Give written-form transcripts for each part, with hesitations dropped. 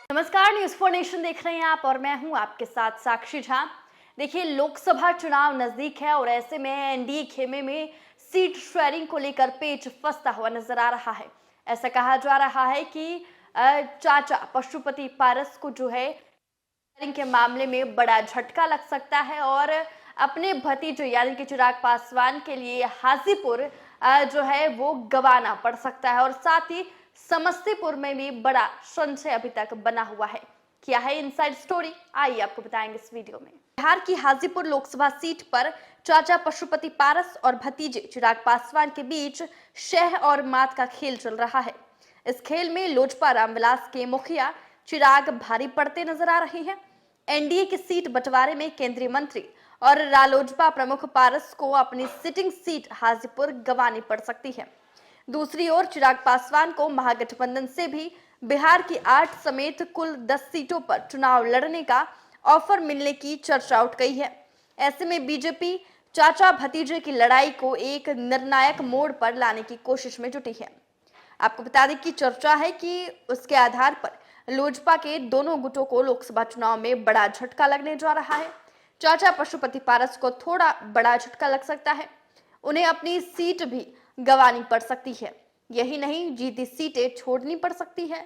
नमस्कार, news for nation देख रहे हैं आप और मैं हूं आपके साथ साक्षी झा। देखिए, लोकसभा चुनाव नजदीक है और ऐसे में एनडीए खेमे में सीट शेयरिंग को लेकर पेच फंसता हुआ नजर आ रहा है। ऐसा कहा जा रहा है कि चाचा पशुपति पारस को जो है शेयरिंग के मामले में बड़ा झटका लग सकता है और अपने भतीजे यानी कि चिराग पासवान के लिए हाजीपुर जो है वो गंवाना पड़ सकता है और साथ ही समस्तीपुर में भी बड़ा संशय अभी तक बना हुआ है। क्या है इनसाइड स्टोरी, आइए आपको बताएंगे इस वीडियो में। बिहार की हाजीपुर लोकसभा सीट पर चाचा पशुपति पारस और भतीजे चिराग पासवान के बीच शह और मात का खेल चल रहा है। इस खेल में लोजपा रामविलास के मुखिया चिराग भारी पड़ते नजर आ रहे हैं। एनडीए की सीट बंटवारे में केंद्रीय मंत्री और रालोजपा प्रमुख पारस को अपनी सिटिंग सीट हाजीपुर गंवानी पड़ सकती है। दूसरी ओर चिराग पासवान को महागठबंधन से भी बिहार की 8 समेत कुल 10 सीटों पर चुनाव लड़ने का ऑफर मिलने की चर्चा उठ गई है। ऐसे में बीजेपी चाचा भतीजे की लड़ाई को एक निर्णायक मोड़ पर लाने की कोशिश में जुटी है। आपको बता दें कि चर्चा है कि उसके आधार पर लोजपा के दोनों गुटों को लोकसभा चुनाव में बड़ा झटका लगने जा रहा है। चाचा पशुपति पारस को थोड़ा बड़ा झटका लग सकता है, उन्हें अपनी सीट भी गंवानी पड़ सकती है। यही नहीं, जीती सीटें छोड़नी पड़ सकती है।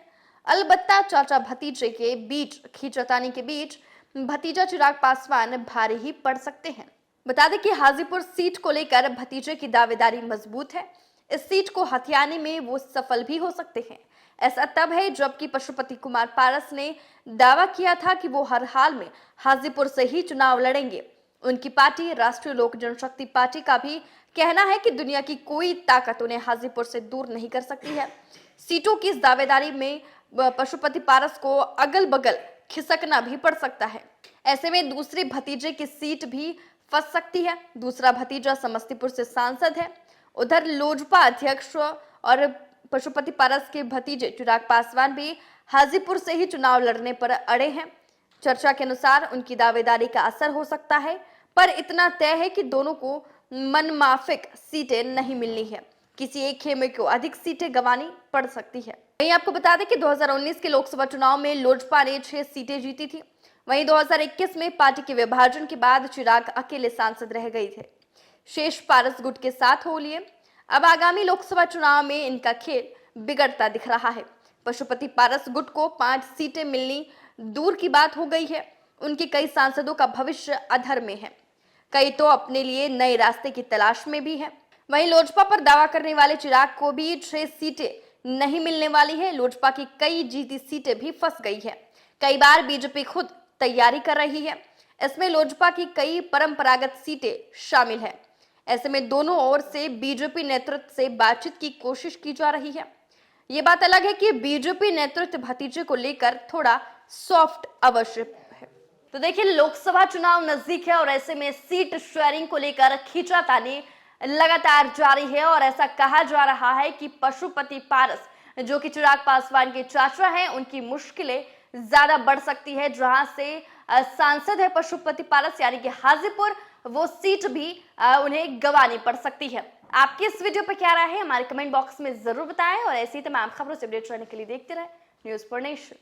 अलबत्ता चाचा भतीजे के बीच खींचातानी के बीच भतीजा चिराग पासवान भारी ही पड़ सकते हैं। बता दें कि हाजीपुर सीट को लेकर भतीजे की दावेदारी मजबूत है। इस सीट को हथियाने में वो सफल भी हो सकते हैं। ऐसा तब है जबकि पशुपति कुमार पारस ने दावा किया था कि वो हर हाल में हाजीपुर से ही चुनाव लड़ेंगे। उनकी पार्टी राष्ट्रीय लोक जनशक्ति पार्टी का भी कहना है कि दुनिया की कोई ताकत उन्हें हाजीपुर से दूर नहीं कर सकती है। सीटों की इस दावेदारी में पशुपति पारस को अगल बगल खिसकना भी पड़ सकता है। ऐसे में दूसरी भतीजे की सीट भी फंस सकती है। दूसरा भतीजा समस्तीपुर से सांसद है। उधर लोजपा अध्यक्ष और पशुपति पारस के भतीजे चिराग पासवान भी हाजीपुर से ही चुनाव लड़ने पर अड़े हैं। चर्चा के अनुसार उनकी दावेदारी का असर हो सकता है, पर इतना तय है कि दोनों को मनमाफिक सीटें नहीं मिलनी है। किसी एक खेमे को अधिक सीटें गंवानी पड़ सकती है। वहीं आपको बता दें कि 2019 के लोकसभा चुनाव में लोजपा ने 6 सीटें जीती थी। वहीं 2021 में पार्टी के विभाजन के बाद चिराग अकेले सांसद रह गए थे। शेष पारस गुट के साथ हो लिए। अब आगामी लोकसभा चुनाव में इनका खेल बिगड़ता दिख रहा है। पशुपति पारस गुट को 5 सीटें मिलनी दूर की बात हो गई है। उनके कई सांसदों का भविष्य अधर में है, कई तो अपने लिए नए रास्ते की तलाश में भी है। वहीं लोजपा पर दावा करने वाले चिराग को भी 6 सीटें नहीं मिलने वाली है। लोजपा की कई जीती सीटें भी फंस गई है। कई बार बीजेपी खुद तैयारी कर रही है। इसमें लोजपा की कई परंपरागत सीटें शामिल है। ऐसे में दोनों ओर से बीजेपी नेतृत्व से बातचीत की कोशिश की जा रही है। ये बात अलग है कि बीजेपी नेतृत्व भतीजे को लेकर थोड़ा सॉफ्ट अवश्य है। तो देखिए, लोकसभा चुनाव नजदीक है और ऐसे में सीट शेयरिंग को लेकर खींचातानी लगातार जारी है और ऐसा कहा जा रहा है कि पशुपति पारस जो कि चिराग पासवान के चाचा हैं, उनकी मुश्किलें ज्यादा बढ़ सकती है। जहां से सांसद है पशुपति पारस यानी कि हाजीपुर, वो सीट भी उन्हें गंवानी पड़ सकती है। आपकी इस वीडियो पर क्या राय है, हमारे कमेंट बॉक्स में जरूर बताएं और ऐसी तमाम खबरों से अपडेट रहने के लिए देखते रहे न्यूज फॉर नेशन।